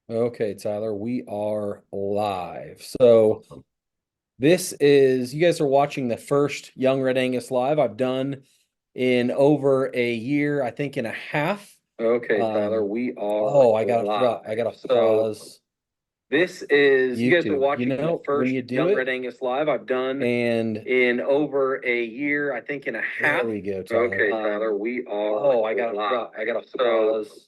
Okay, Tyler, we are live. So this is, you guys are watching the first Young Red Angus live I've done in over a year, I think, and a half. Okay, Tyler, Um, we are oh, I gotta live. I gotta So pause this is, you guys are YouTube. You watching the know, when first you do Young Red it, Angus live I've done and in over a year, I think in a there half. we go, Tyler. Okay, Tyler, we are Oh, live. I gotta So pause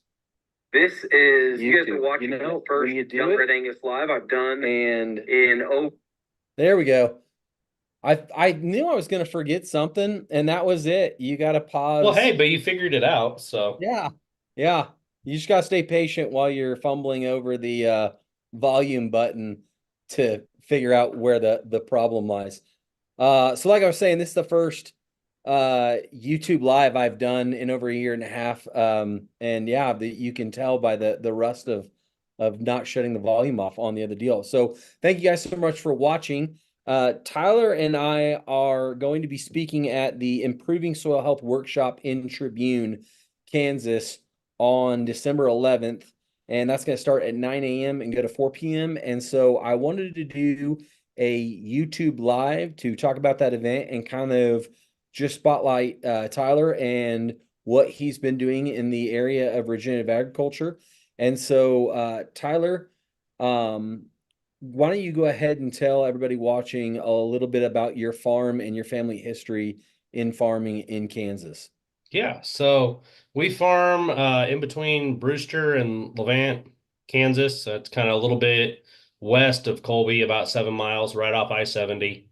this is, you guys are YouTube. You watching the know, when first you do Young Red it, Angus live I've done and in over. there we go. I knew I was gonna forget something, and that was it. You gotta Well, hey, pause. but you figured it out, so Yeah. Yeah. You just gotta stay patient while you're fumbling over the volume button to figure out where the problem lies. So like I was saying, this is the first YouTube live I've done in over a year and a half. And yeah, you can tell by the rust of not shutting the volume off on the other deal. So thank you guys so much for watching. Tyler and I are going to be speaking at the Improving Soil Health Workshop in Tribune, Kansas on December 11th. And that's going to start at 9 a.m. and go to 4 p.m. And so I wanted to do a YouTube live to talk about that event and kind of just spotlight Tyler and what he's been doing in the area of regenerative agriculture. And so, Tyler, um, why don't you go ahead and tell everybody watching a little bit about your farm and your family history in farming in Kansas? yeah. So we farm in between Brewster and Levant, Kansas. So it's kind of a little bit west of Colby, about 7 miles right off I-70.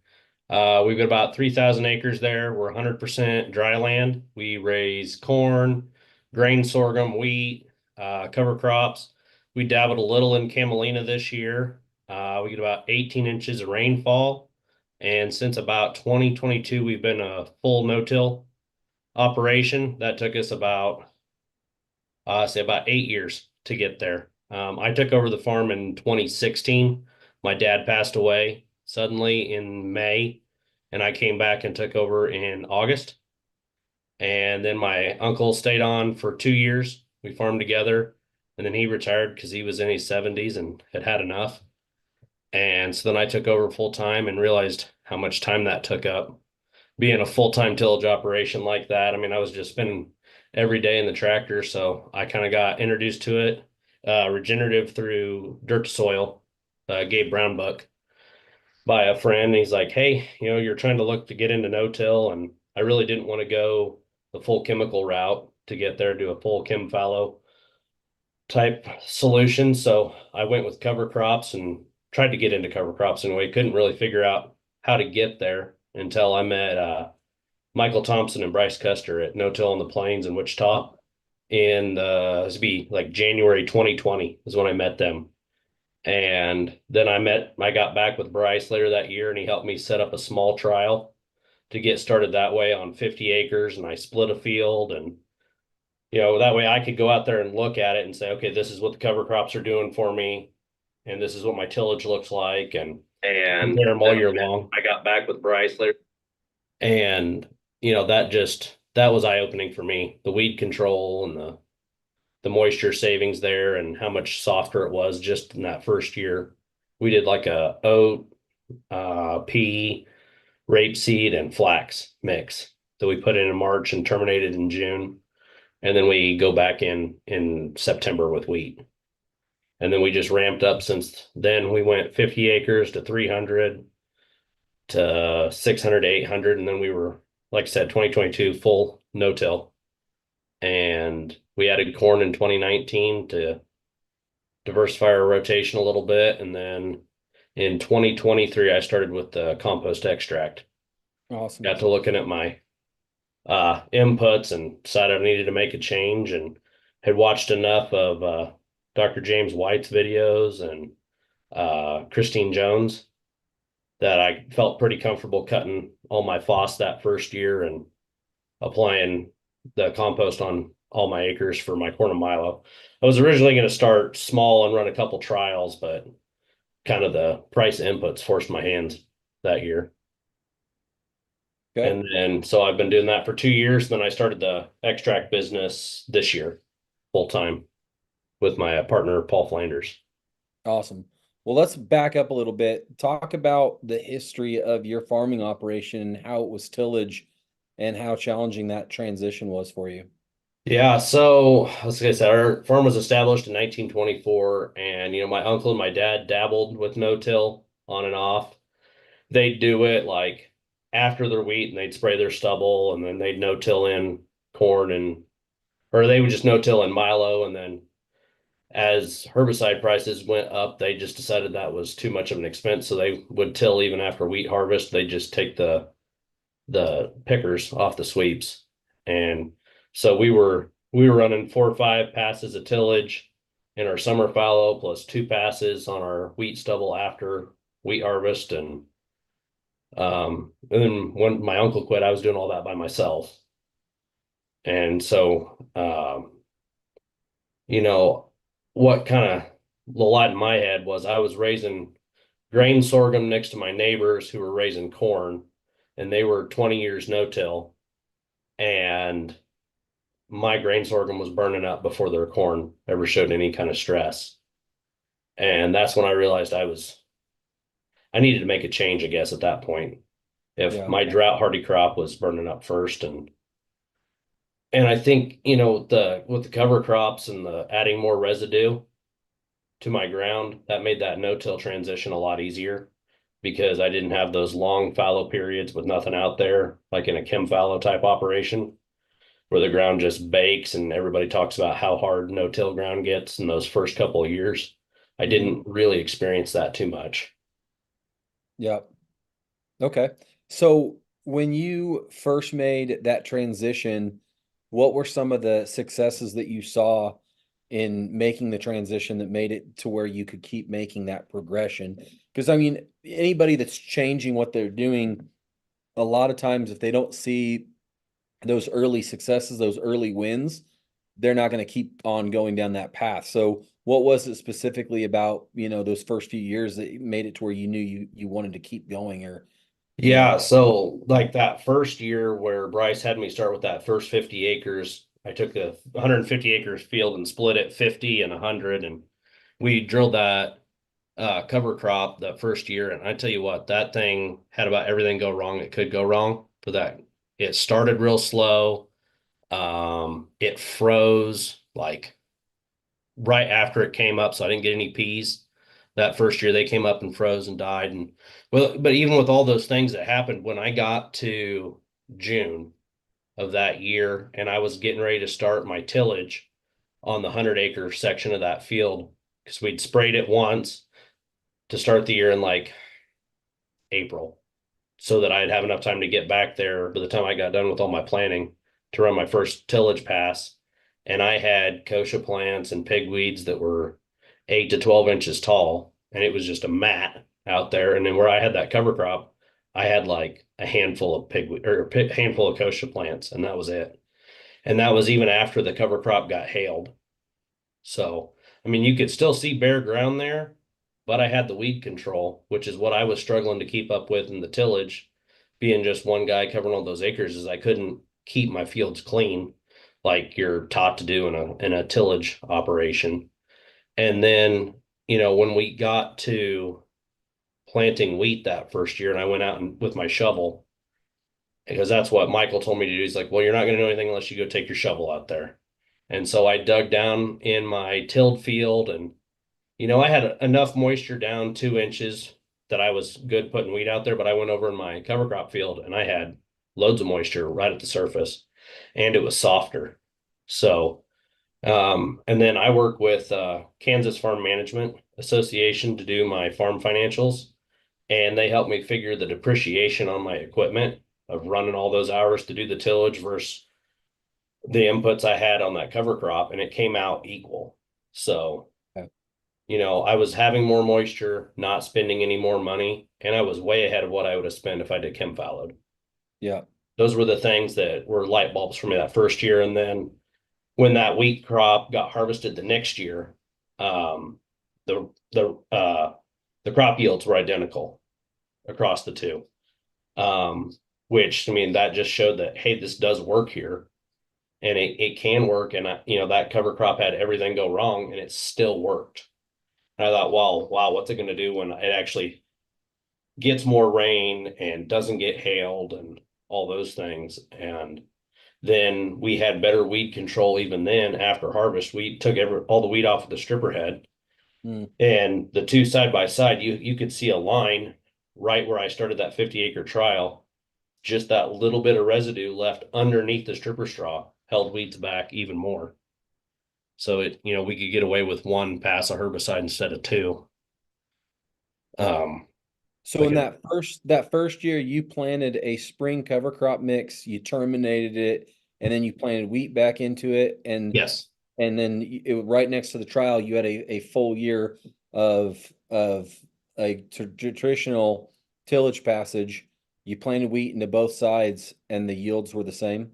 We've got about 3,000 acres there. We're 100% dry land. We raise corn, grain, sorghum, wheat, cover crops. We dabbled a little in camelina this year. We get about 18 inches of rainfall. And since about 2022, we've been a full no-till operation. That took us about, say about 8 years to get there. I took over the farm in 2016. My dad passed away suddenly in May, and I came back and took over in August. And then my uncle stayed on for 2 years. We farmed together, and then he retired because he was in his 70s and had had enough. And so then I took over full time and realized how much time that took up being a full-time tillage operation like that. I mean, I was just spending every day in the tractor, so I kind of got introduced to it, regenerative through dirt to soil, Gabe Brown book by a friend. He's like, hey, you're trying to look to get into no-till, and I really didn't want to go the full chemical route to get there, do a full chem fallow type solution. So I went with cover crops and tried to get into cover crops anyway. Couldn't really figure out how to get there until I met Michael Thompson and Bryce Custer at No Till on the Plains in Wichita. And this would be like January 2020 is when I met them. And then I got back with Bryce later that year and he helped me set up a small trial to get started that way on 50 acres. And I split a field and, that way I could go out there and look at it and say, okay, this is what the cover crops are doing for me. And this is what my tillage looks like. And compare them all year long. I got back with Bryce later. And, that was eye opening for me. The weed control and the moisture savings there and how much softer it was just in that first year. We did like a oat, pea, rapeseed, and flax mix that we put in March and terminated in June. And then we go back in September with wheat. And then we just ramped up since then. We went 50 acres to 300 to 600 to 800. And then we were, like I said, 2022 full no-till. And we added corn in 2019 to diversify our rotation a little bit. And then in 2023, I started with the compost extract. Awesome. Got to looking at my inputs and decided I needed to make a change and had watched enough of Dr. James White's videos and Christine Jones that I felt pretty comfortable cutting all my FOS that first year and applying the compost on all my acres for my corn and milo. I was originally going to start small and run a couple trials, but kind of the price inputs forced my hands that year. Okay. And then so I've been doing that for 2 years. Then I started the extract business this year full time with my partner, Paul Flanders. Awesome. Well, let's back up a little bit. Talk about the history of your farming operation and how it was tillage and how challenging that transition was for you. Yeah, so as I said, our farm was established in 1924, and my uncle and my dad dabbled with no-till on and off. They'd do it like after their wheat, and they'd spray their stubble, and then they'd no-till in corn or they would just no-till in milo, and then as herbicide prices went up, they just decided that was too much of an expense, so they would till even after wheat harvest. They just take the pickers off the sweeps. And so we were running 4 or 5 passes of tillage in our summer fallow plus 2 passes on our wheat stubble after wheat harvest. And then when my uncle quit, I was doing all that by myself. And so you know, what kind of the light in my head was I was raising grain sorghum next to my neighbors who were raising corn, and they were 20 years no-till, and my grain sorghum was burning up before their corn ever showed any kind of stress. And that's when I realized I needed to make a change, I guess, at that point. If Yeah. my drought hardy crop was burning up first, and I think, the with the cover crops and the adding more residue to my ground, that made that no-till transition a lot easier because I didn't have those long fallow periods with nothing out there, like in a chem fallow type operation, where the ground just bakes and everybody talks about how hard no-till ground gets in those first couple of years. I Mhm. didn't really experience that too much. Yeah. Okay. So when you first made that transition, what were some of the successes that you saw in making the transition that made it to where you could keep making that progression? Because I mean, anybody that's changing what they're doing, a lot of times if they don't see those early successes, those early wins, they're not going to keep on going down that path. So what was it specifically about, those first few years that made it to where you knew you wanted to keep going or, you know, Yeah, so like that first year where Bryce had me start with that first 50 acres, I took the 150 acres field and split it 50 and 100, and we drilled that cover crop that first year. And I tell you what, that thing had about everything go wrong it could go wrong for that. It started real slow. It froze like right after it came up, so I didn't get any peas. That first year they came up and froze and died. And well, but even with all those things that happened, when I got to June of that year and I was getting ready to start my tillage on the 100-acre section of that field, because we'd sprayed it once to start the year in like April, so that I'd have enough time to get back there by the time I got done with all my planning to run my first tillage pass. And I had kochia plants and pigweeds that were 8 to 12 inches tall, and it was just a mat out there. And then where I had that cover crop, I had like a handful of pigweed or a handful of kochia plants, and that was it. And that was even after the cover crop got hailed. So, I mean, you could still see bare ground there, but I had the weed control, which is what I was struggling to keep up with in the tillage. Being just one guy covering all those acres, is I couldn't keep my fields clean like you're taught to do in a tillage operation. And then, when we got to planting wheat that first year, and I went out and with my shovel, because that's what Michael told me to do. He's like, well, you're not going to know anything unless you go take your shovel out there. And so I dug down in my tilled field, and I had enough moisture down 2 inches that I was good putting wheat out there, but I went over in my cover crop field and I had loads of moisture right at the surface, and it was softer. So, and then I work with Kansas Farm Management Association to do my farm financials, and they help me figure the depreciation on my equipment of running all those hours to do the tillage versus the inputs I had on that cover crop, and it came out equal. So, okay. I was having more moisture, not spending any more money, and I was way ahead of what I would have spent if I did chem fallowed. Yeah. Those were the things that were light bulbs for me that first year. And then when that wheat crop got harvested the next year, um, the crop yields were identical across the two. Which I mean that just showed that, hey, this does work here, and it can work. And that cover crop had everything go wrong and it still worked. And I thought, well, wow, what's it going to do when it actually gets more rain and doesn't get hailed and all those things? And then we had better weed control even then after harvest. We took all the weed off of the stripper head, Mm. and the two side by side, you could see a line right where I started that 50-acre trial. Just that little bit of residue left underneath the stripper straw held weeds back even more. So we could get away with one pass of herbicide instead of two. So in Because that first year, you planted a spring cover crop mix, you terminated it, and then you planted wheat back into it, yes, and then right next to the trial, you had a full year of a traditional tillage passage. You planted wheat into both sides, and the yields were the same.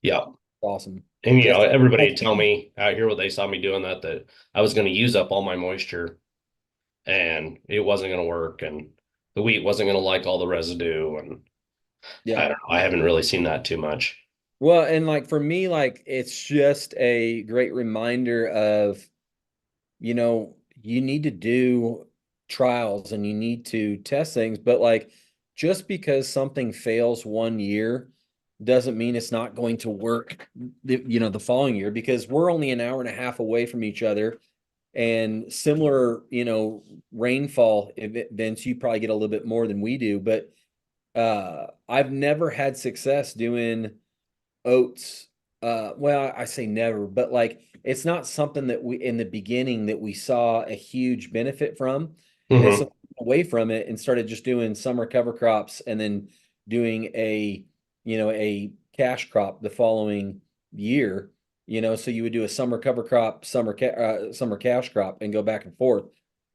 yeah. Awesome. And That's everybody that's would tell me out here when they saw me doing that I was going to use up all my moisture and it wasn't going to work, and the wheat wasn't going to like all the residue, and I yeah. don't know. I haven't really seen that too much. Well, and like for me, like it's just a great reminder of, you need to do trials and you need to test things, but like just because something fails one year doesn't mean it's not going to work the following year, because we're only an hour and a half away from each other, and similar, rainfall events, you probably get a little bit more than we do, but I've never had success doing oats. Well, I say never, but like it's not something that we in the beginning that we saw a huge benefit from. And so away from it and started just doing summer cover crops and then doing a cash crop the following year. So you would do a summer cover crop, summer cash crop and go back and forth.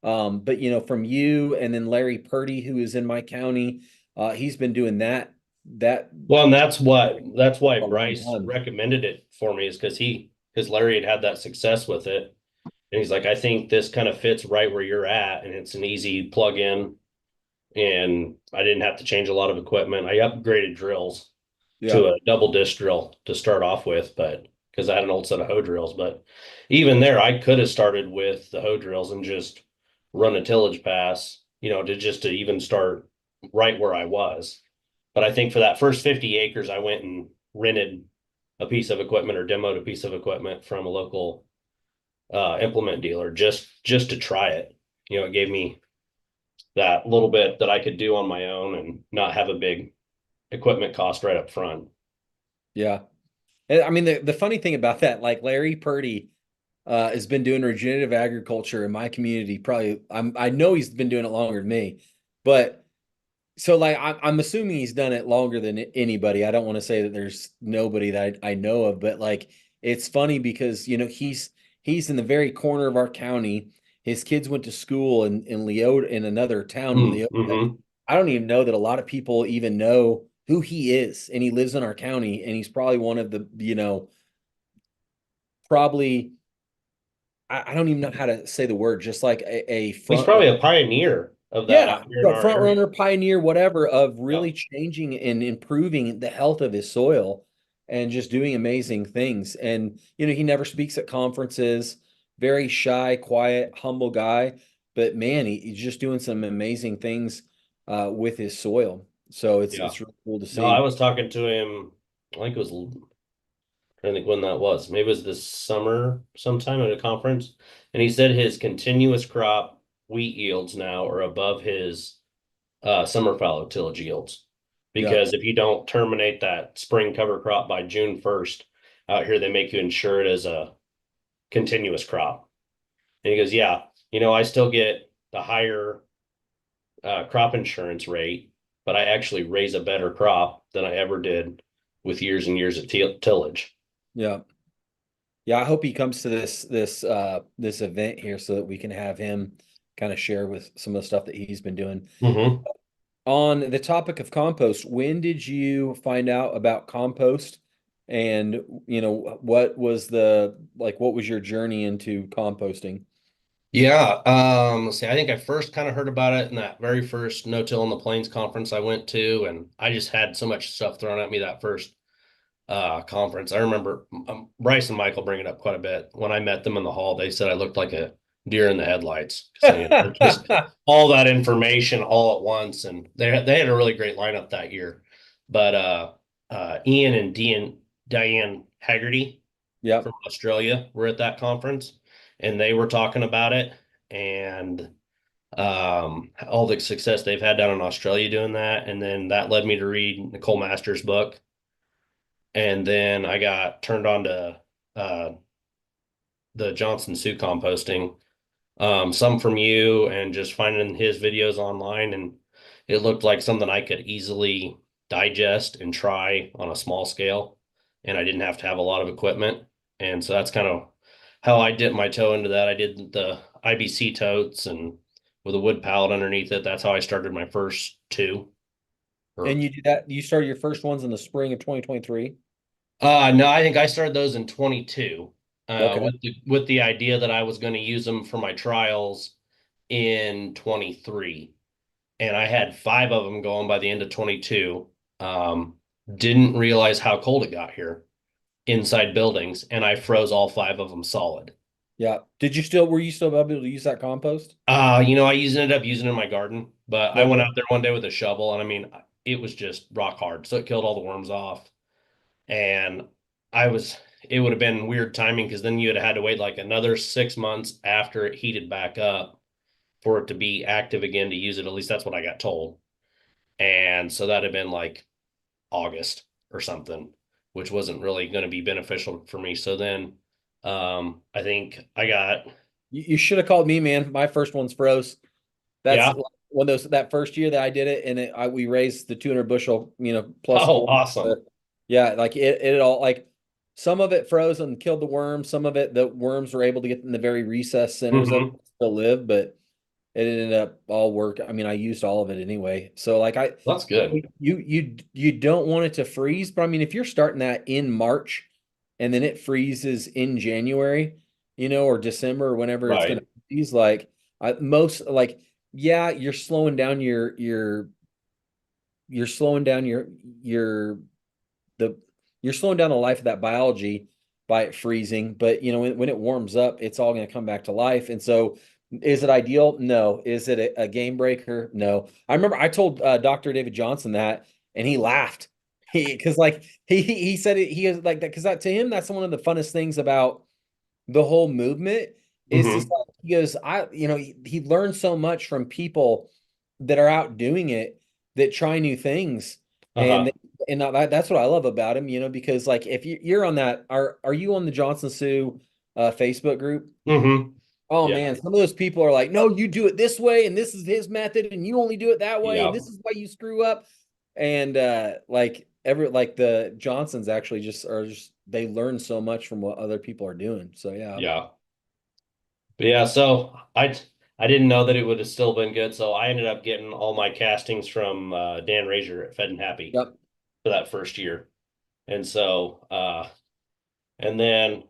But from you and then Larry Purdy, who is in my county, he's been doing that Well, and that's why a long Bryce time. recommended it for me, is because Larry had that success with it. And he's like, I think this kind of fits right where you're at, and it's an easy plug in. And I didn't have to change a lot of equipment. I upgraded drills Yeah. to a double disc drill to start off with, but because I had an old set of hoe drills. But even there, I could have started with the hoe drills and just run a tillage pass, to even start right where I was. But I think for that first 50 acres, I went and rented a piece of equipment or demoed a piece of equipment from a local implement dealer just to try it. It gave me that little bit that I could do on my own and not have a big equipment cost right up front. Yeah. And I mean, the funny thing about that, like Larry Purdy has been doing regenerative agriculture in my community. Probably, I know he's been doing it longer than me, but so like I'm assuming he's done it longer than anybody. I don't want to say that there's nobody that I know of, but like it's funny because he's in the very corner of our county. His kids went to school in Leota, in another town in Leota. Mm-hmm. I don't even know that a lot of people even know who he is, and he lives in our county, and he's probably one of the, probably, I don't even know how to say the word, just like a He's front, probably a pioneer of that out yeah, here in our front area. runner, pioneer, whatever, of Yeah. really changing and improving the health of his soil and just doing amazing things. And, he never speaks at conferences, very shy, quiet, humble guy, but man, he's just doing some amazing things with his soil. So Yeah. it's really cool to No, I see. was talking to him, I think it was, trying to think when that was. Maybe it was this summer sometime at a conference. And he said his continuous crop wheat yields now are above his summer fallow tillage yields. Yeah. Because if you don't terminate that spring cover crop by June 1st, out here they make you insure it as a continuous crop. And he goes, yeah, I still get the higher crop insurance rate, but I actually raise a better crop than I ever did with years and years of tillage. Yeah. Yeah, I hope he comes to this event here so that we can have him kind of share with some of the stuff that he's been doing. Mm-hmm. On the topic of compost, when did you find out about compost? And what was what was your journey into composting? Yeah. Let's see. I think I first kind of heard about it in that very first No-Till on the Plains conference I went to, and I just had so much stuff thrown at me that first conference. I remember Bryce and Michael bring it up quite a bit. When I met them in the hall, they said I looked like a deer in the headlights. So, you know, just all that information all at once, and they had a really great lineup that year. But Ian and Diane Haggerty Yep. from Australia were at that conference, and they were talking about it and all the success they've had down in Australia doing that. And then that led me to read Nicole Masters' book. And then I got turned on to uh, the Johnson Sioux composting, some from you and just finding his videos online. And it looked like something I could easily digest and try on a small scale. And I didn't have to have a lot of equipment. And so that's kind of how I dipped my toe into that. I did the IBC totes and with a wood pallet underneath it. That's how I started my first two. Or And you did that, you started your first ones in the spring of 2023? no, I think I started those in 22, Okay. with the idea that I was going to use them for my trials in 23. And I had 5 of them going by the end of 22. Um, didn't realize how cold it got here inside buildings, and I froze all 5 of them solid. Yeah. Were you still able to use that compost? I ended up using it in my garden, but I went Okay. out there one day with a shovel, and I mean, it was just rock hard. So it killed all the worms off. And it would have been weird timing because then you'd have had to wait like another 6 months after it heated back up for it to be active again to use it. At least that's what I got told. And so that'd have been like August or something, which wasn't really going to be beneficial for me. So then I think I got, You should have called me, man. My first one's froze. That's yeah. like one of those, that first year that I did it, and we raised the 200 bushel, plus Oh, corn. awesome. Yeah, like it all, like some of it froze and killed the worms. Some of it, the worms were able to get in the very recess centers of Hmm. it to live, but it ended up all work. I mean, I used all of it anyway. So like That's good. you don't want it to freeze, but I mean, if you're starting that in March and then it freezes in January, or December or whenever it's gonna Right. freeze, like most like yeah, you're slowing down your the you're slowing down the life of that biology by it freezing, but when it warms up, it's all going to come back to life. And so is it ideal? No. Is it a game breaker? No. I remember I told Dr. David Johnson that, and he laughed. Because like he said it, he is like that, because that, to him, that's one of the funnest things about the whole movement is just Hmm. like, he goes, he learned so much from people that are out doing it, that try new things. And Uh-huh. that's what I love about him, because like if you're on that, are you on the Johnson Sioux Facebook group? Hmm. Oh Yeah. man, some of those people are like, no, you do it this way, and this is his method, and you only do it that way, and Yeah. this is why you screw up. And like the Johnsons actually just they learn so much from what other people are doing. So yeah. Yeah. But yeah, so I didn't know that it would have still been good, so I ended up getting all my castings from Dan Razor at Fed and Happy Yep. for that first year. And so and then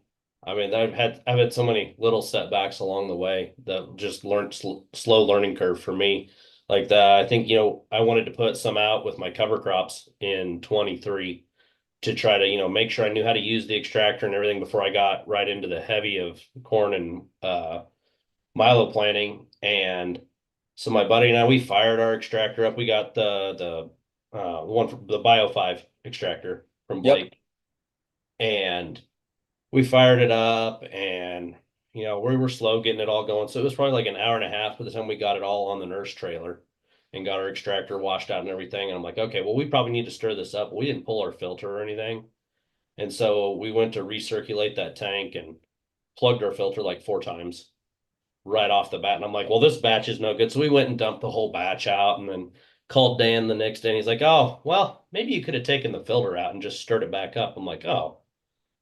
I mean I've had so many little setbacks along the way that just learned slow learning curve for me. Like that, I think I wanted to put some out with my cover crops in 23 to try to make sure I knew how to use the extractor and everything before I got right into the heavy of corn and Milo planting. And so my buddy and I, we fired our extractor up. We got the one from the Bio 5 extractor from Yep. Blake, and we fired it up, and we were slow getting it all going. So it was probably like an hour and a half by the time we got it all on the nurse trailer and got our extractor washed out and everything. And I'm like, okay, well, we probably need to stir this up. We didn't pull our filter or anything. And so we went to recirculate that tank and plugged our filter like 4 times right off the bat. And I'm like, well, this batch is no good. So we went and dumped the whole batch out and then called Dan the next day. And he's like, oh, well, maybe you could have taken the filter out and just stirred it back up. I'm like, oh,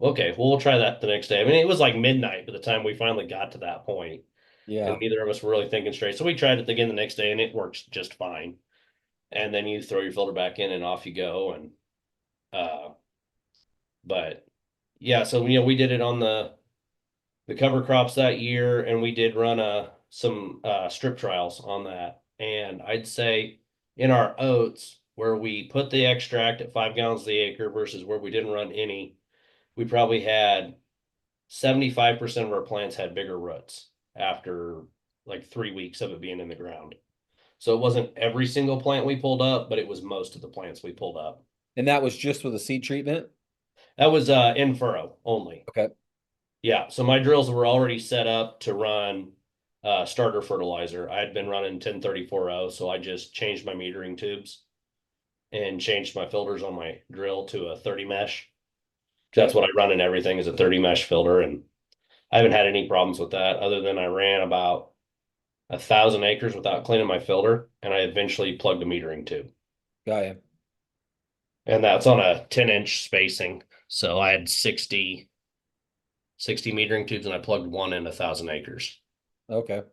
okay, well, we'll try that the next day. I mean, it was like midnight by the time we finally got to that point, and Yeah. neither of us were really thinking straight. So we tried it again the next day and it works just fine. And then you throw your filter back in and off you go. And, uh, but yeah, so, we did it on the cover crops that year, and we did run some strip trials on that. And I'd say in our oats, where we put the extract at 5 gallons the acre versus where we didn't run any, we probably had 75% of our plants had bigger roots after like 3 weeks of it being in the ground. So it wasn't every single plant we pulled up, but it was most of the plants we pulled up. And that was just with a seed treatment? That was in furrow only. Okay. Yeah, so my drills were already set up to run starter fertilizer. I had been running 1034O, so I just changed my metering tubes and changed my filters on my drill to a 30 mesh. That's what I run in everything is a 30 mesh filter, and I haven't had any problems with that other than I ran about 1,000 acres without cleaning my filter, and I eventually plugged a metering tube. Got you. And that's on a 10-inch spacing. So I had 60 metering tubes, and I plugged one in 1,000 acres. Okay.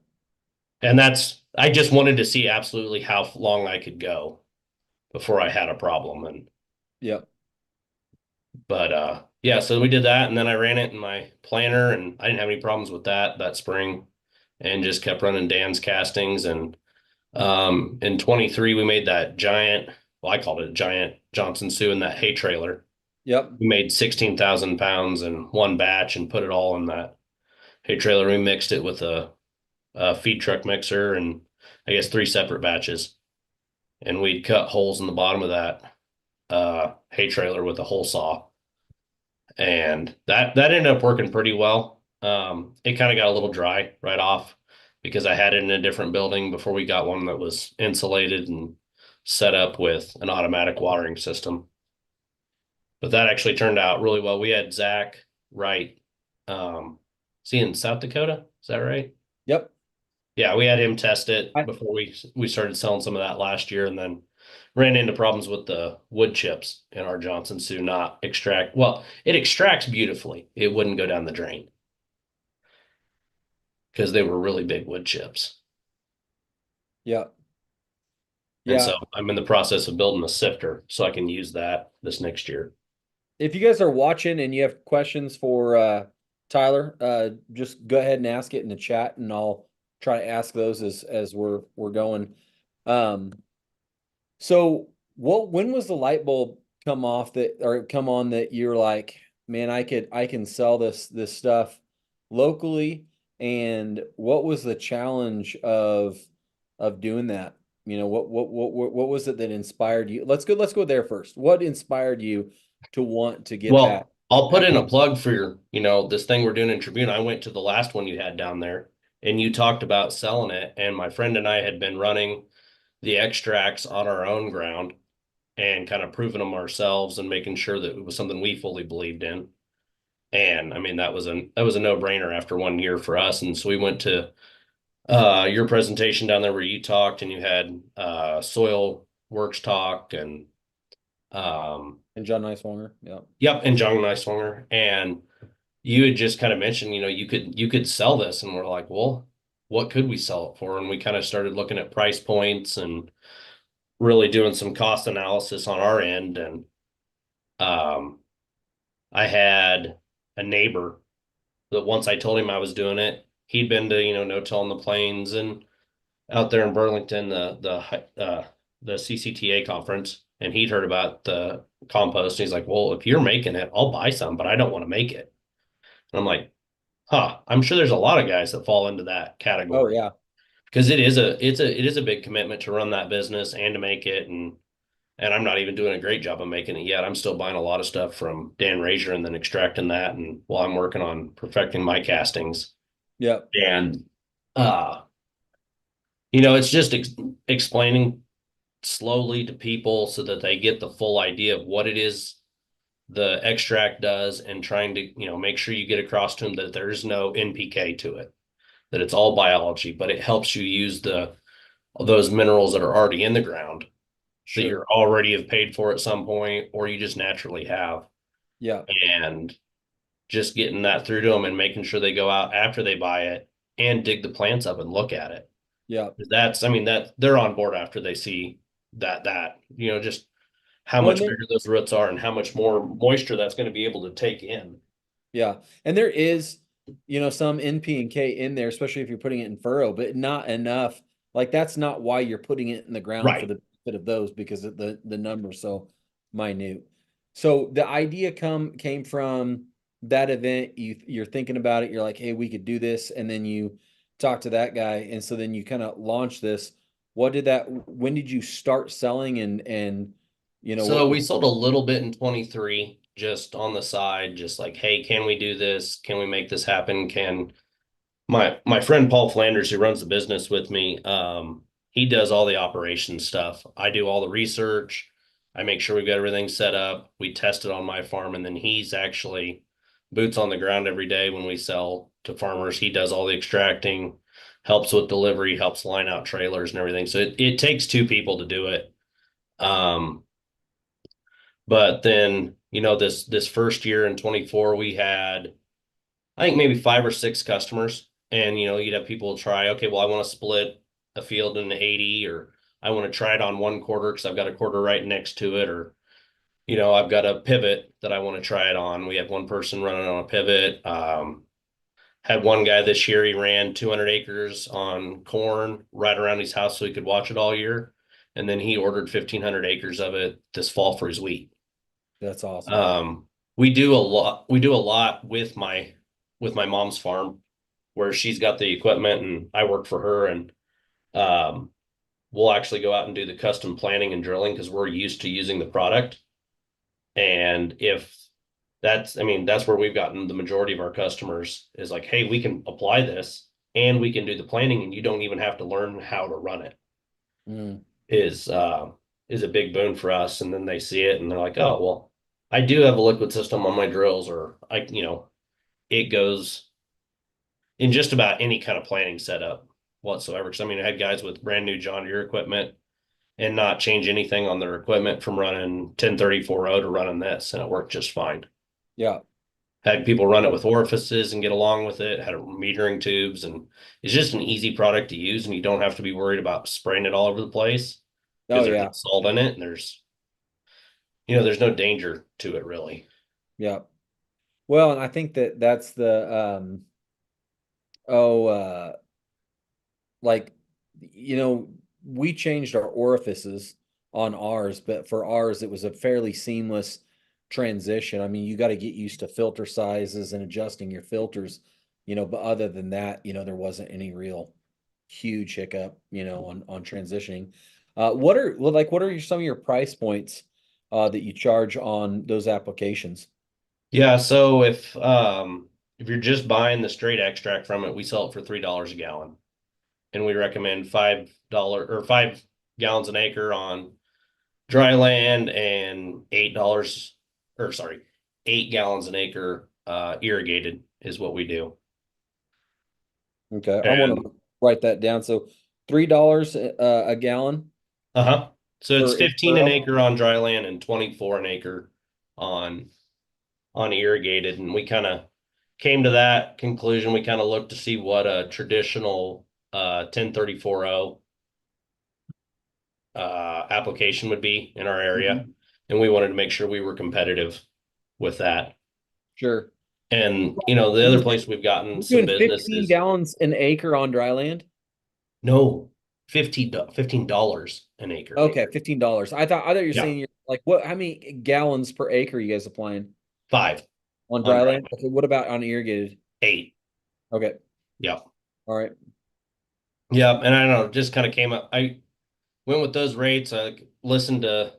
And I just wanted to see absolutely how long I could go before I had a problem. And Yep. but yeah, so we did that, and then I ran it in my planter, and I didn't have any problems with that spring, and just kept running Dan's castings. And in 23 we made that giant, well, I called it a giant Johnson Sioux in that hay trailer. Yep. We made 16,000 pounds in one batch and put it all in that hay trailer. We mixed it with a feed truck mixer and I guess 3 separate batches. And we'd cut holes in the bottom of that hay trailer with a hole saw. And that ended up working pretty well. It kind of got a little dry right off because I had it in a different building before we got one that was insulated and set up with an automatic watering system. But that actually turned out really well. We had Zach Wright, is he in South Dakota? Is that right? Yep. Yeah, we had him test it before we started selling some of that last year, and then ran into problems with the wood chips in our Johnson Sioux not extract. Well, it extracts beautifully. It wouldn't go down the drain because they were really big wood chips. Yep. And Yeah. so I'm in the process of building a sifter so I can use that this next year. If you guys are watching and you have questions for Tyler, just go ahead and ask it in the chat, and I'll try to ask those as we're going. So when was the light bulb come on that you're like, man, I can sell this stuff locally? And what was the challenge of doing that? You know, what was it that inspired you? Let's go there first. What inspired you to want to get that? Well, I'll put in a plug for this thing we're doing in Tribune. I went to the last one you had down there and you talked about selling it. And my friend and I had been running the extracts on our own ground and kind of proving them ourselves and making sure that it was something we fully believed in. And I mean, that was a no-brainer after 1 year for us. And so we went to your presentation down there where you talked and you had Soil Works talk and John Niswanger. Yeah. Yep, and John Niswanger. And you had just kind of mentioned, you could sell this, and we're like, well, what could we sell it for? And we kind of started looking at price points and really doing some cost analysis on our end. And I had a neighbor that once I told him I was doing it, he'd been to, No-Till in the Plains and out there in Burlington, the CCTA conference, and he'd heard about the compost. And he's like, well, if you're making it, I'll buy some, but I don't want to make it. And I'm like, I'm sure there's a lot of guys that fall into that category. Oh yeah. Because it is a big commitment to run that business and to make it. And I'm not even doing a great job of making it yet. I'm still buying a lot of stuff from Dan Razier and then extracting that. And while I'm working on perfecting my castings. Yeah. And, it's just explaining slowly to people so that they get the full idea of what it is the extract does and trying to, make sure you get across to them that there's no NPK to it, that it's all biology, but it helps you use those minerals that are already in the ground that you already have paid for at some point, or you just naturally have. Yeah. And just getting that through to them and making sure they go out after they buy it and dig the plants up and look at it. Yeah. That they're on board after they see that, just how much bigger those roots are and how much more moisture that's going to be able to take in. Yeah. And there is, some NP and K in there, especially if you're putting it in furrow, but not enough. Like that's not why you're putting it in the ground for the benefit of those, because the number's so minute. So the idea came from that event. You're thinking about it. You're like, hey, we could do this. And then you talk to that guy. And so then you kind of launch this. When did you start selling and So we sold a little bit in 23, just on the side, just like, hey, can we do this? Can we make this happen? Can my friend Paul Flanders, who runs the business with me, he does all the operations stuff. I do all the research. I make sure we've got everything set up. We test it on my farm, and then he's actually boots on the ground every day when we sell to farmers. He does all the extracting, helps with delivery, helps line out trailers and everything. So it takes two people to do it. Um, but then, this first year in 24, we had, I think, maybe 5 or 6 customers. And, you'd have people try, okay, well, I want to split a field into 80, or I want to try it on one quarter because I've got a quarter right next to it, or, I've got a pivot that I want to try it on. We had one person running on a pivot. Had one guy this year, he ran 200 acres on corn right around his house so he could watch it all year. And then he ordered 1,500 acres of it this fall for his wheat. That's awesome. We do a lot with my mom's farm, where she's got the equipment and I work for her, and um we'll actually go out and do the custom planting and drilling because we're used to using the product. And if that's where we've gotten the majority of our customers is like, hey, we can apply this and we can do the planning and you don't even have to learn how to run it. Mm. Is a big boon for us. And then they see it and they're like, oh, well, I do have a liquid system on my drills, or it goes in just about any kind of planning setup whatsoever. Because I had guys with brand new John Deere equipment and not change anything on their equipment from running 1034.0 to running this, and it worked just fine. Yeah. Had people run it with orifices and get along with it, had metering tubes, and it's just an easy product to use, and you don't have to be worried about spraying it all over the place Oh because there's yeah. no salt in it, and there's no danger to it really. Yeah. Well, and I think that's the oh like we changed our orifices on ours, but for ours it was a fairly seamless transition. I mean, you got to get used to filter sizes and adjusting your filters, but other than that, there wasn't any real huge hiccup, on transitioning. What are some of your price points that you charge on those applications? Yeah, so if you're just buying the straight extract from it, we sell it for $3 a gallon, and we recommend $5 or 5 gallons an acre on dry land, and $8, or sorry, 8 gallons an acre irrigated is what we do. Okay, I want And to write that down. So $3 a gallon uh-huh. So it's for 15 an acre on dry land and 24 an acre on irrigated. And we kind of came to that conclusion. We kind of looked to see what a traditional 1034.0 application would be in our area. Mhm. And we wanted to make sure we were competitive with that. Sure. And the other place we've gotten You're some doing business 15 is gallons an acre on dry land? no, $15 an acre. Okay, $15. I thought you were Yeah, saying you're like what how many gallons per acre you guys applying 5 on on dry dry land? land. Okay, what about on irrigated? 8. Okay. Yeah. All right. Yeah. And I don't know, just kind of came up. I went with those rates. I listened to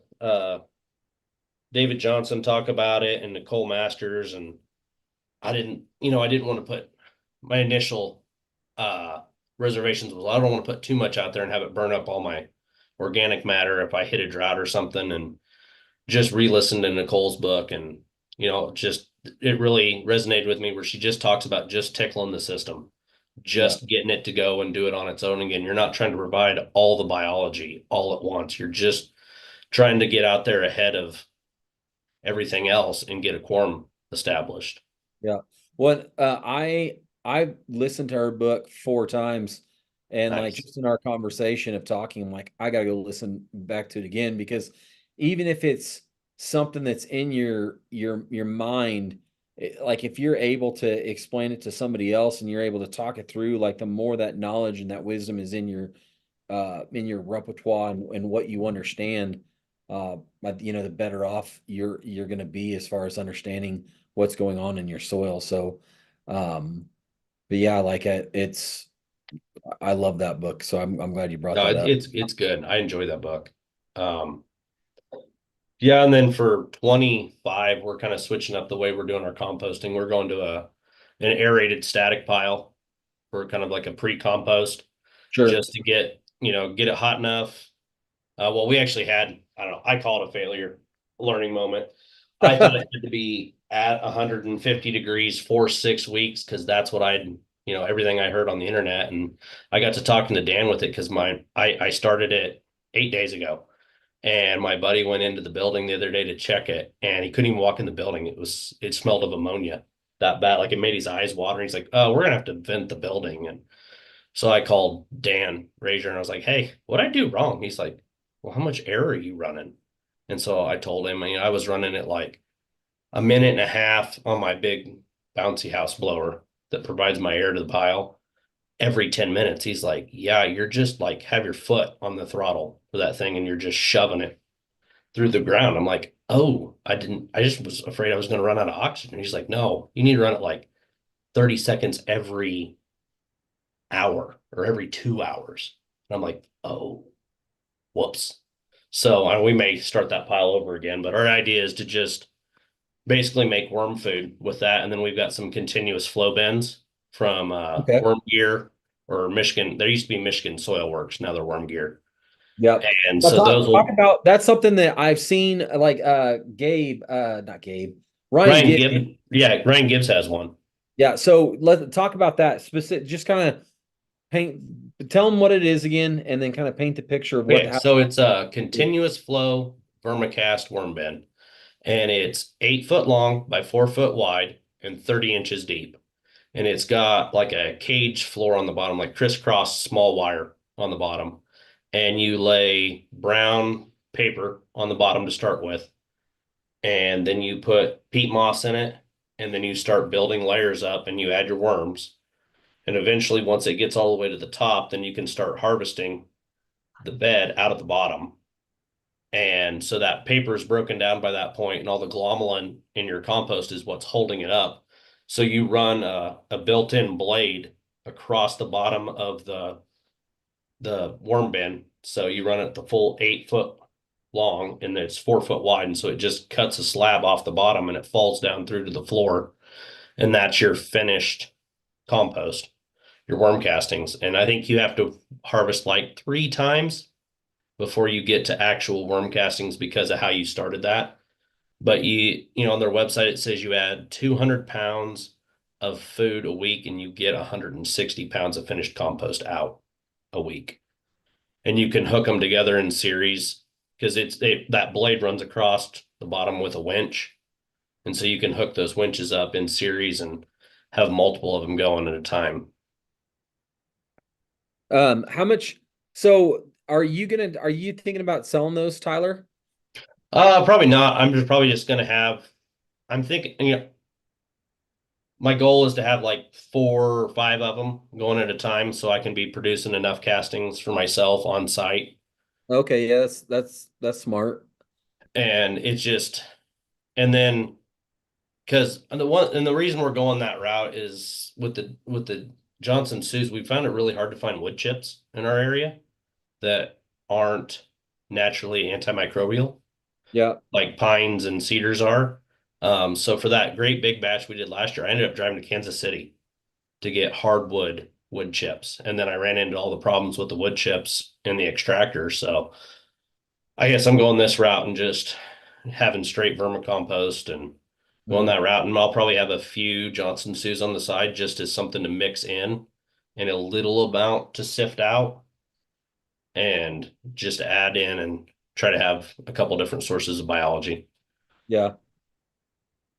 David Johnson talk about it and Nicole Masters, and I didn't want to put my initial uh reservations was I don't want to put too much out there and have it burn up all my organic matter if I hit a drought or something. And just re-listened to Nicole's book, and just it really resonated with me where she just talks about just tickling the system, Yeah. just getting it to go and do it on its own again. You're not trying to provide all the biology all at once. You're just trying to get out there ahead of everything else and get a quorum established. Yeah. What I listened to her book 4 times, and like Nice. just in our conversation of talking, I'm like, I gotta go listen back to it again because even if it's something that's in your mind, like if you're able to explain it to somebody else and you're able to talk it through, like the more that knowledge and that wisdom is in your repertoire and what you understand, the better off you're going to be as far as understanding what's going on in your soil. So, but yeah, like it's I love that book, so I'm glad you brought No, that up. it's good. I enjoy that book. Um, yeah, and then for 25, we're kind of switching up the way we're doing our composting. We're going to an aerated static pile for kind of like a pre-compost, Sure. just to get it hot enough. Well, we actually had, I don't know, I call it a failure learning moment. I thought it had to be at 150 degrees for 6 weeks because that's what everything I heard on the internet. And I got to talking to Dan with it because I started it 8 days ago. And my buddy went into the building the other day to check it, and he couldn't even walk in the building. It smelled of ammonia that bad. Like it made his eyes water. He's like, "Oh, we're gonna have to vent the building." And so I called Dan Rager and I was like, "Hey, what'd I do wrong?" He's like, "Well, how much air are you running?" And so I told him, I was running it like a minute and a half on my big bouncy house blower that provides my air to the pile every 10 minutes. He's like, "Yeah, you're just like have your foot on the throttle for that thing and you're just shoving it through the ground." I'm like, "Oh, I just was afraid I was going to run out of oxygen." He's like, "No, you need to run it like 30 seconds every hour or every 2 hours." And I'm like, "Oh, whoops." So we may start that pile over again, but our idea is to just basically make worm food with that. And then we've got some continuous flow bins from Okay. Worm Gear or Michigan. There used to be Michigan Soil Works. Now they're Worm Gear. Yep. And Now so those talk will, about that's something that I've seen like Gabe, not Gabe, Ryan Ryan Gibb. Gibb, yeah, Ryan Gibbs has one. Yeah, so let's talk about that specific, just kind of paint, tell them what it is again, and then kind of paint the picture of what Okay, how. so it's a continuous flow vermicast worm bin, and it's 8 foot long by 4 foot wide and 30 inches deep. And it's got like a cage floor on the bottom, like crisscross small wire on the bottom. And you lay brown paper on the bottom to start with. And then you put peat moss in it. And then you start building layers up and you add your worms. And eventually, once it gets all the way to the top, then you can start harvesting the bed out of the bottom. And so that paper is broken down by that point, and all the glomalin in your compost is what's holding it up. So you run a built-in blade across the bottom of the worm bin. So you run it the full 8 foot long, and it's 4 foot wide, and so it just cuts a slab off the bottom, and it falls down through to the floor, and that's your finished compost, your worm castings. And I think you have to harvest like 3 times before you get to actual worm castings because of how you started that. But on their website, it says you add 200 pounds of food a week and you get 160 pounds of finished compost out a week. And you can hook them together in series because that blade runs across the bottom with a winch. And so you can hook those winches up in series and have multiple of them going at a time. How much? So are you thinking about selling those, Tyler? Probably not. Probably just gonna have. I'm thinking, my goal is to have like 4 or 5 of them going at a time so I can be producing enough castings for myself on site. Okay, yeah, that's smart. And it's just, and then because the reason we're going that route is with the Johnson Sues, we found it really hard to find wood chips in our area that aren't naturally antimicrobial Yeah. like pines and cedars are. So for that great big batch we did last year, I ended up driving to Kansas City to get hardwood wood chips. And then I ran into all the problems with the wood chips and the extractor. So I guess I'm going this route and just having straight vermicompost and going Mm, that route. And I'll probably have a few Johnson Sues on the side just as something to mix in and a little amount to sift out and just add in and try to have a couple different sources of biology. yeah.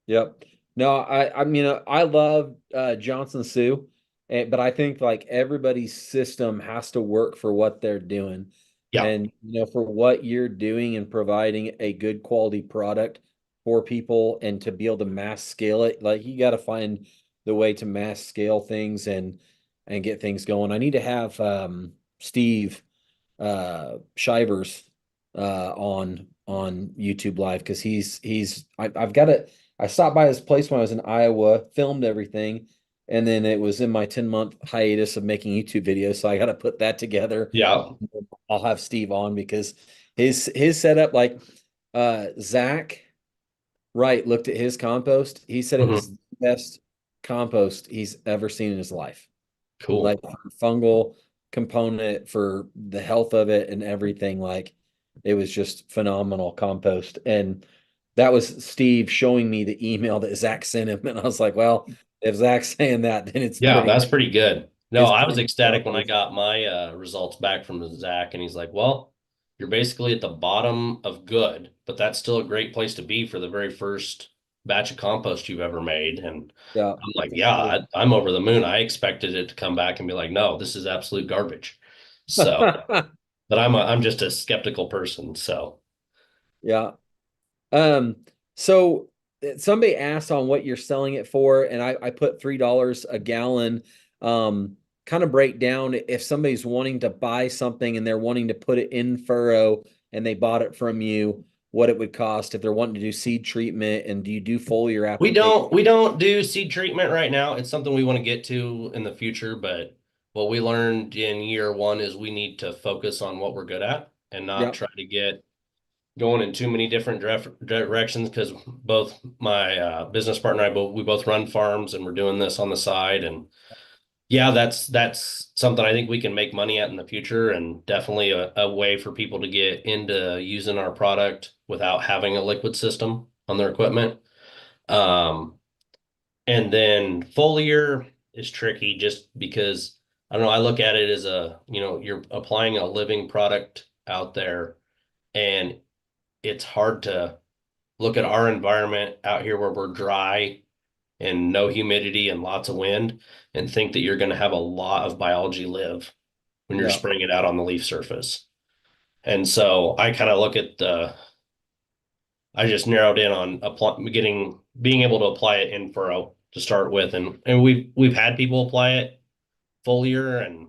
Yep. No, I mean I love Johnson Sue, but I think like everybody's system has to work for what they're doing. Yeah. And for what you're doing and providing a good quality product for people and to be able to mass scale it, like you got to find the way to mass scale things and get things going. I need to have Steve Shivers on YouTube Live because I've got it. I stopped by his place when I was in Iowa, filmed everything, and then it was in my 10-month hiatus of making YouTube videos, so I got to put that together. Yeah. I'll have Steve on because his setup, like Zach Wright looked at his compost. He said it was Mhm. the best compost he's ever seen in his life. Cool. Like fungal component for the health of it and everything. Like it was just phenomenal compost. And that was Steve showing me the email that Zach sent him. And I was like, well, if Zach's saying that, then Yeah, that's pretty good. No, it's I was pretty ecstatic when I solid. got my results back from Zach, and he's like, "Well, you're basically at the bottom of good, but that's still a great place to be for the very first batch of compost you've ever made." And Yeah. I'm like, "Yeah, I'm over the moon. I expected it to come back and be like, no, this is absolute garbage." So, but I'm just a skeptical person. So, Yeah. Um, so somebody asked on what you're selling it for, and I put $3 a gallon. Kind of break down if somebody's wanting to buy something and they're wanting to put it in furrow and they bought it from you, what it would cost if they're wanting to do seed treatment, and do you do foliar application? we don't do seed treatment right now. It's something we want to get to in the future, but what we learned in year one is we need to focus on what we're good at and not Yeah. try to get going in too many different directions because both my business partner and we both run farms and we're doing this on the side. And yeah, that's something I think we can make money at in the future, and definitely a way for people to get into using our product without having a liquid system on their equipment. Um, and then foliar is tricky just because I don't know, I look at it as you're applying a living product out there, and it's hard to look at our environment out here where we're dry and no humidity and lots of wind and think that you're going to have a lot of biology live when you're Yeah. spraying it out on the leaf surface. And so I kind of look at I just narrowed in on being able to apply it in furrow to start with, and we've had people apply it foliar, and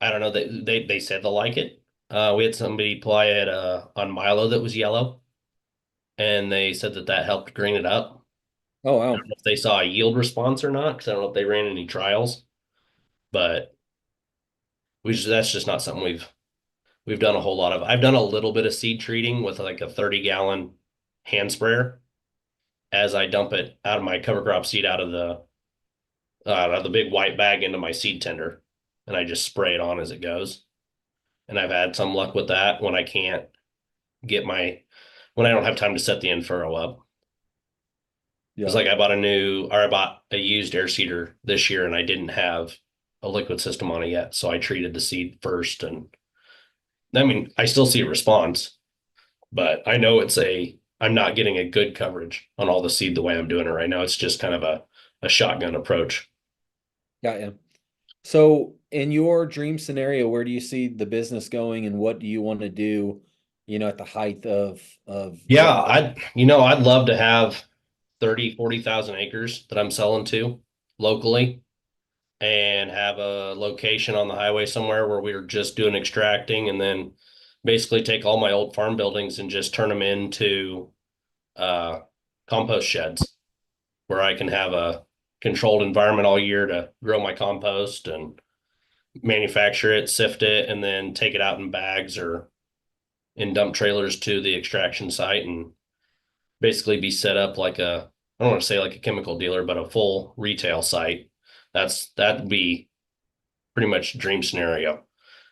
I don't know, they said they like it. We had somebody apply it on Milo that was yellow, and they said that helped green it up. Oh, I wow. don't know if they saw a yield response or not, because I don't know if they ran any trials, but that's just not something we've done a whole lot of. I've done a little bit of seed treating with like a 30-gallon hand sprayer as I dump it out of my cover crop seed out of the big white bag into my seed tender, and I just spray it on as it goes. And I've had some luck with that when I can't get when I don't have time to set the in furrow up. It's Yeah. like I bought a used air seeder this year, and I didn't have a liquid system on it yet, so I treated the seed first, and I mean I still see a response, but I know I'm not getting a good coverage on all the seed the way I'm doing it right now. It's just kind of a shotgun approach. Got you. So, in your dream scenario, where do you see the business going, and what do you want to do, at the height of Yeah, what? I'd love to have 40,000 acres that I'm selling to locally and have a location on the highway somewhere where we're just doing extracting, and then basically take all my old farm buildings and just turn them into uh, compost sheds where I can have a controlled environment all year to grow my compost and manufacture it, sift it, and then take it out in bags or in dump trailers to the extraction site and basically be set up like I don't want to say like a chemical dealer, but a full retail site. That'd be pretty much dream scenario.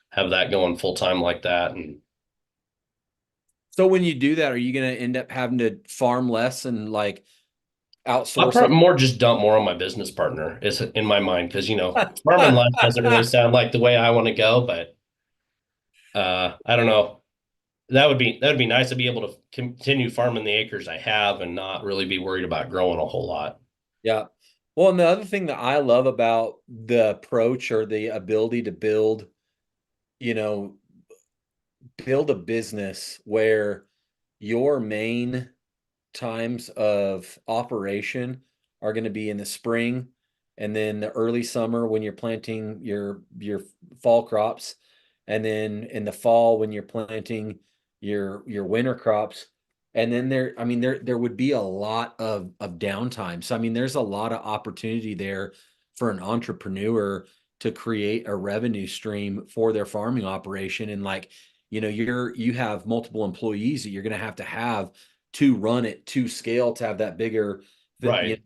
Have that going full time like that. And So, when you do that, are you going to end up having to farm less and like I'll outsource probably it? more just dump more on my business partner is in my mind. Cause farming life doesn't really sound like the way I want to go, but I don't know. That'd be nice to be able to continue farming the acres I have and not really be worried about growing a whole lot. Yeah. Well, and the other thing that I love about the approach or the ability to you know, build a business where your main times of operation are going to be in the spring and then the early summer when you're planting your fall crops, and then in the fall when you're planting your winter crops. And then I mean, there would be a lot of downtime. So I mean, there's a lot of opportunity there for an entrepreneur to create a revenue stream for their farming operation. And like, you have multiple employees that you're going to have to run it to scale to have that bigger, Right.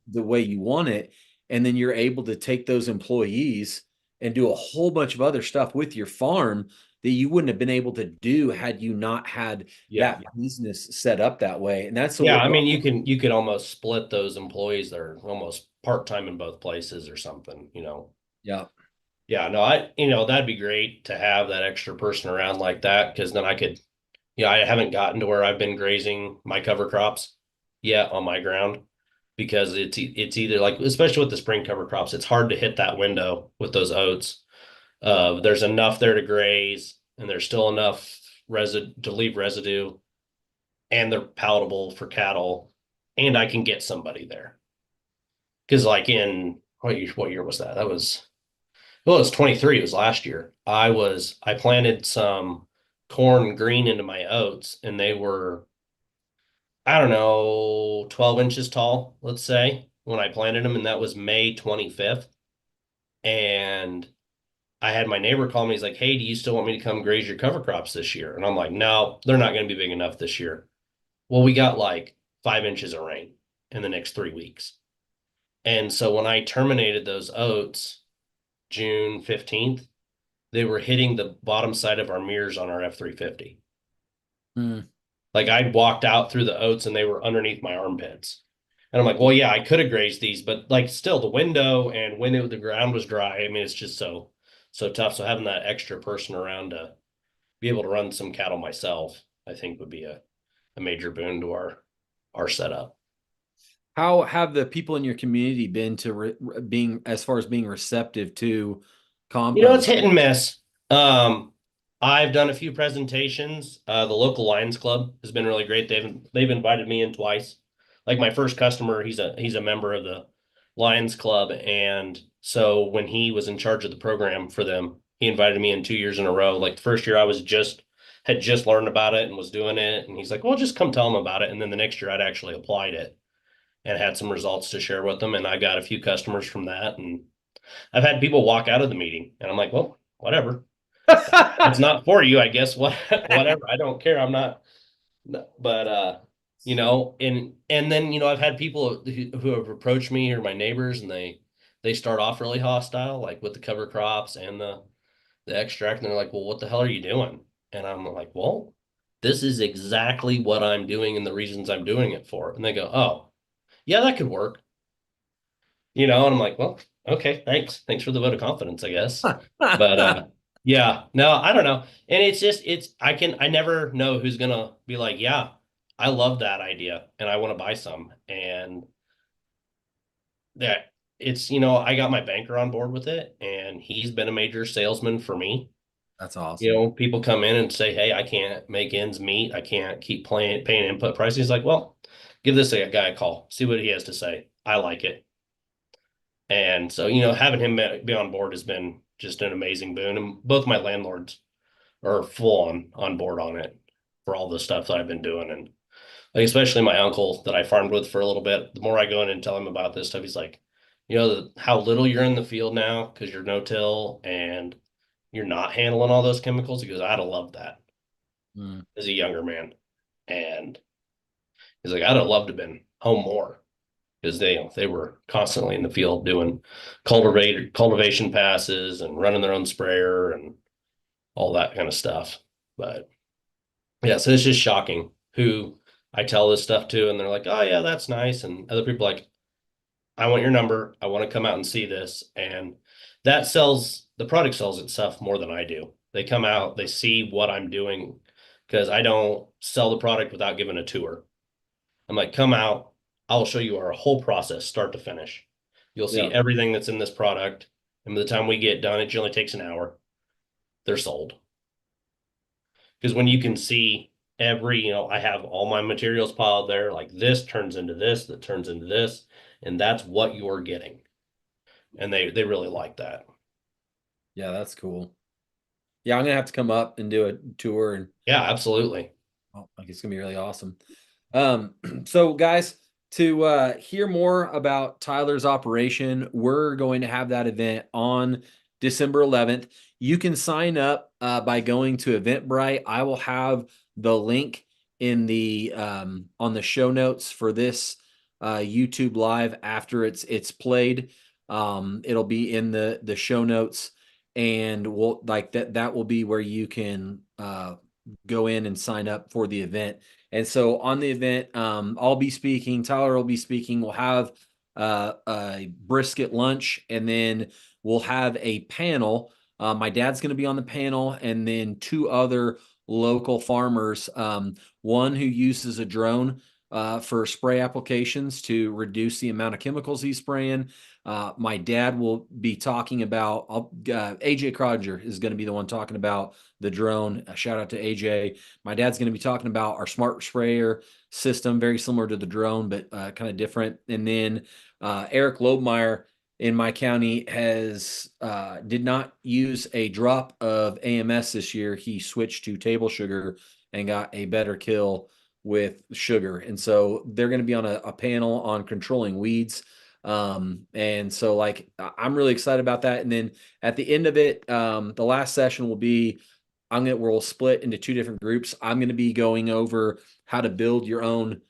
the way you want it. And then you're able to take those employees and do a whole bunch of other stuff with your farm that you wouldn't have been able to do had you not had Yeah. that business set up that way. And that's the Yeah. way. I mean, you could almost split those employees that are almost part-time in both places or something, you know. Yeah. Yeah, no, that'd be great to have that extra person around like that because then I could, I haven't gotten to where I've been grazing my cover crops yet on my ground because it's either like, especially with the spring cover crops, it's hard to hit that window with those oats. There's enough there to graze and there's still enough residue to leave residue and they're palatable for cattle and I can get somebody there. Because like in what year was that? That was well, it was 23. It was last year. I planted some corn green into my oats and they were, I don't know, 12 inches tall, let's say, when I planted them. And that was May 25th. And I had my neighbor call me. He's like, "Hey, do you still want me to come graze your cover crops this year?" And I'm like, "No, they're not going to be big enough this year." Well, we got like 5 inches of rain in the next 3 weeks. And so when I terminated those oats June 15th, they were hitting the bottom side of our mirrors on our F-350. Mm. Like I'd walked out through the oats and they were underneath my armpits. And I'm like, well, yeah, I could have grazed these, but like still the window and when the ground was dry, I mean, it's just so tough. So having that extra person around to be able to run some cattle myself, I think would be a major boon to our setup. How have the people in your community been to being as far as being receptive to It's compost? hit and miss. Um, I've done a few presentations. The local Lions Club has been really great. They've invited me in twice. Like my first customer, he's a member of the Lions Club, and so when he was in charge of the program for them, he invited me in 2 years in a row. Like the first year, I was had just learned about it and was doing it, and he's like, "Well, just come tell them about it." And then the next year, I'd actually applied it and had some results to share with them, and I got a few customers from that, and I've had people walk out of the meeting and I'm like, well, whatever. It's not for you, I guess. Whatever. I don't care. I'm not, but and then I've had people who have approached me or my neighbors and they start off really hostile, like with the cover crops and the extract, and they're like, well, what the hell are you doing? And I'm like, well, this is exactly what I'm doing and the reasons I'm doing it for. And they go, oh, yeah, that could work. And I'm like, well, okay, thanks. Thanks for the vote of confidence, I guess. But yeah, no, I don't know. And I never know who's gonna be like, yeah, I love that idea and I want to buy some. And that I got my banker on board with it and he's been a major salesman for me. That's awesome. People come in and say, hey, I can't make ends meet. I can't keep paying input prices. He's like, well, give this guy a call, see what he has to say. I like it. And so, having him be on board has been just an amazing boon. And both my landlords are full on board on it for all the stuff that I've been doing. And like, especially my uncle that I farmed with for a little bit, the more I go in and tell him about this stuff, he's like, how little you're in the field now because you're no-till and you're not handling all those chemicals. He goes, I'd have loved that Mm. as a younger man. And he's like, I'd have loved to have been home more because they were constantly in the field doing cultivation passes and running their own sprayer and all that kind of stuff. But yeah, so it's just shocking who I tell this stuff to, and they're like, "Oh yeah, that's nice," and other people are like, "I want your number. I want to come out and see this," and the product sells itself more than I do. They come out, they see what I'm doing because I don't sell the product without giving a tour. I'm like, come out. I'll show you our whole process, start to finish. You'll see Yeah. everything that's in this product. And by the time we get done, it generally takes an hour. They're sold. Because when you can see I have all my materials piled there, like this turns into this, that turns into this, and that's what you're getting. And they really like that. Yeah, that's cool. Yeah, I'm gonna have to come up and do a tour and Yeah, absolutely. I think it's gonna be really awesome. So guys, to hear more about Tyler's operation, we're going to have that event on December 11th. You can sign up by going to Eventbrite. I will have the link in the on the show notes for this YouTube live after it's played. It'll be in the show notes, and we'll like that will be where you can go in and sign up for the event. And so on the event, I'll be speaking, Tyler will be speaking. We'll have a brisket lunch, and then we'll have a panel. My dad's going to be on the panel, and then two other local farmers. One who uses a drone for spray applications to reduce the amount of chemicals he's spraying. My dad will be talking about, AJ Croger is going to be the one talking about the drone. A shout out to AJ. My dad's going to be talking about our smart sprayer system, very similar to the drone, but kind of different. And then Eric Lobemeyer in my county has did not use a drop of AMS this year. He switched to table sugar and got a better kill with sugar. And so they're going to be on a panel on controlling weeds. And so like I'm really excited about that. And then at the end of it, the last session will be we'll split into two different groups. I'm going to be going over how to build your own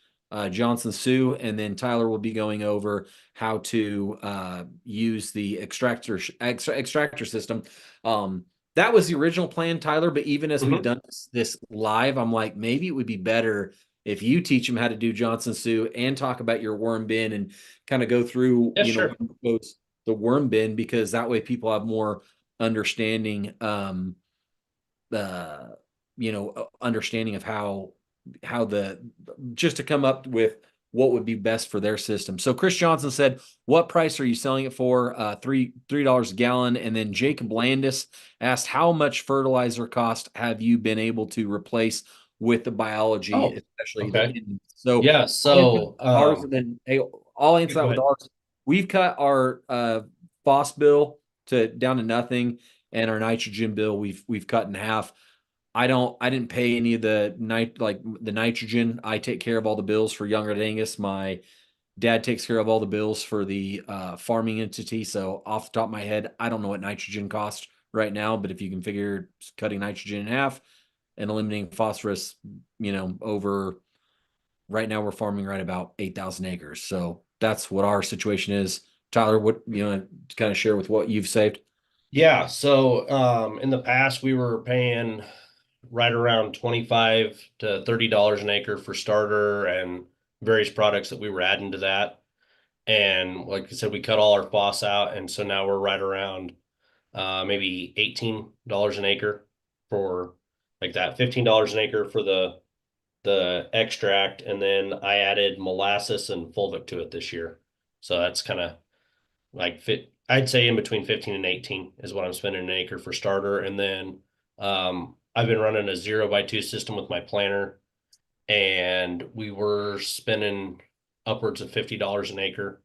Johnson Sioux, and then Tyler will be going over how to use the extractor system. That was the original plan, Tyler, but even as we've done this live, I'm like, maybe it would be better if you teach them how to do Johnson Sioux and talk about your worm bin and kind of go through, Yeah, sure. the worm bin, because that way people have more understanding, understanding of how just to come up with what would be best for their system. So Chris Johnson said, what price are you selling it for? $3 a gallon. And then Jacob Landis asked, how much fertilizer cost have you been able to replace with the biology, especially okay. so Yeah, so ours, and then hey, I'll answer that with ours. We've cut our phos bill down to nothing, and our nitrogen bill we've cut in half. I didn't pay any of the nitrogen. I take care of all the bills for Younger Angus. My dad takes care of all the bills for the farming entity. So off the top of my head, I don't know what nitrogen costs right now, but if you can figure cutting nitrogen in half and eliminating phosphorus, over right now we're farming right about 8,000 acres. So that's what our situation is. Tyler, what to kind of share with what you've saved? Yeah, so in the past we were paying right around 25 to $30 an acre for starter and various products that we were adding to that. And like I said, we cut all our FOSS out, and so now we're right around maybe $18 an acre for like that, $15 an acre for the extract, and then I added molasses and fulvic to it this year. So that's kind of like I'd say in between 15 and 18 is what I'm spending an acre for starter. And then I've been running a 0x2 system with my planter, and we were spending upwards of $50 an acre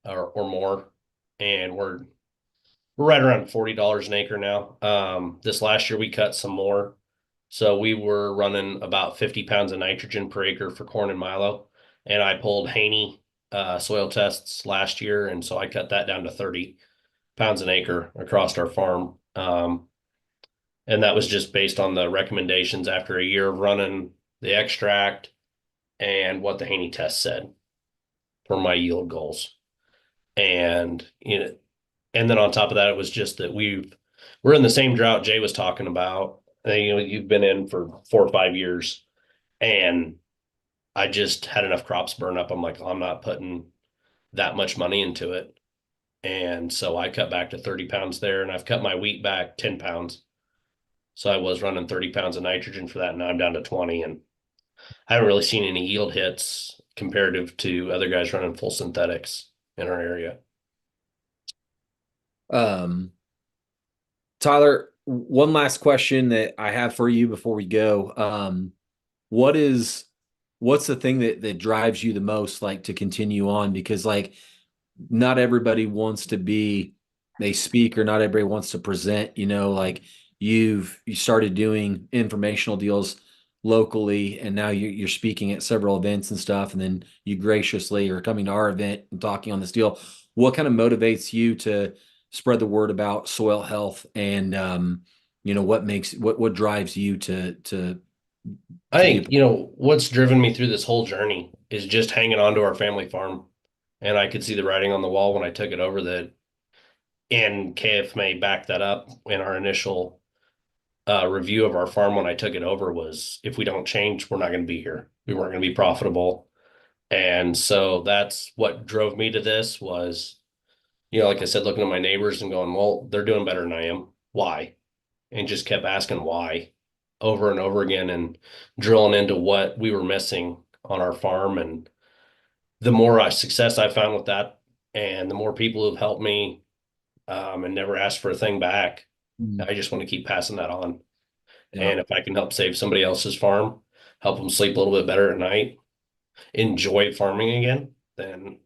or more. And we're right around $40 an acre now. This last year we cut some more. So we were running about 50 pounds of nitrogen per acre for corn and milo. And I pulled Haney soil tests last year, and so I cut that down to 30 pounds an acre across our farm. And that was just based on the recommendations after a year of running the extract and what the Haney test said for my yield goals. And and then on top of that, it was just that we're in the same drought Jay was talking about. You've been in for 4 or 5 years, and I just had enough crops burn up. I'm like, I'm not putting that much money into it. And so I cut back to 30 pounds there, and I've cut my wheat back 10 pounds. So I was running 30 pounds of nitrogen for that, and now I'm down to 20. And I haven't really seen any yield hits comparative to other guys running full synthetics in our area. Tyler, one last question that I have for you before we go. What's the thing that drives you the most, like, to continue on? Because like not everybody wants to be a speaker, not everybody wants to present, like you started doing informational deals locally, and now you're speaking at several events and stuff, and then you graciously are coming to our event and talking on this deal. What kind of motivates you to spread the word about soil health, and what drives you to I be a think, what's driven me through this whole journey is just hanging on to our family farm. And I could see the writing on the wall when I took it over that, and KF may back that up in our initial review of our farm when I took it over, was if we don't change, we're not going to be here. We weren't going to be profitable. And so that's what drove me to this was, like I said, looking at my neighbors and going, well, they're doing better than I am. Why? And just kept asking why over and over again and drilling into what we were missing on our farm. And the more success I found with that, and the more people who've helped me and never asked for a thing back, I just want to keep passing that on. Yeah, And if I can help save somebody else's farm, help them sleep a little bit better at night, enjoy farming again, then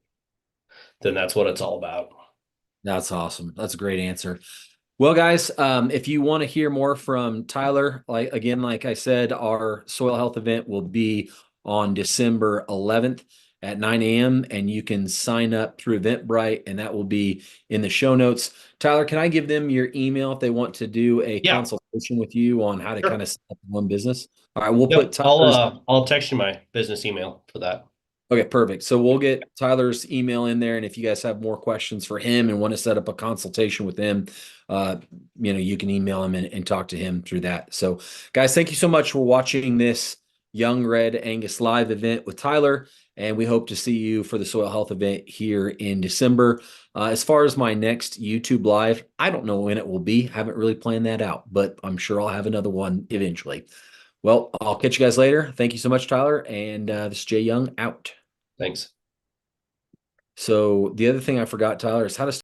that's what it's all about. that's awesome. That's a great answer. Well, guys, if you want to hear more from Tyler, like I said, our soil health event will be on December 11th at 9 a.m. and you can sign up through Eventbrite, and that will be in the show notes. Tyler, can I give them your email if they want to do a Yeah, consultation with you on how to sure. kind of set up one business? All right, we'll put Yep. Tyler's. I'll text you my business email for that. Okay, perfect. So we'll get Tyler's email in there, and if you guys have more questions for him and want to set up a consultation with him, you can email him and talk to him through that. So, guys, thank you so much for watching this Young Red Angus live event with Tyler, and we hope to see you for the soil health event here in December. As far as my next YouTube live, I don't know when it will be. Haven't really planned that out, but I'm sure I'll have another one eventually. Well, I'll catch you guys later. Thank you so much, Tyler, and this is Jay Young out. Thanks. So the other thing I forgot, Tyler, is how to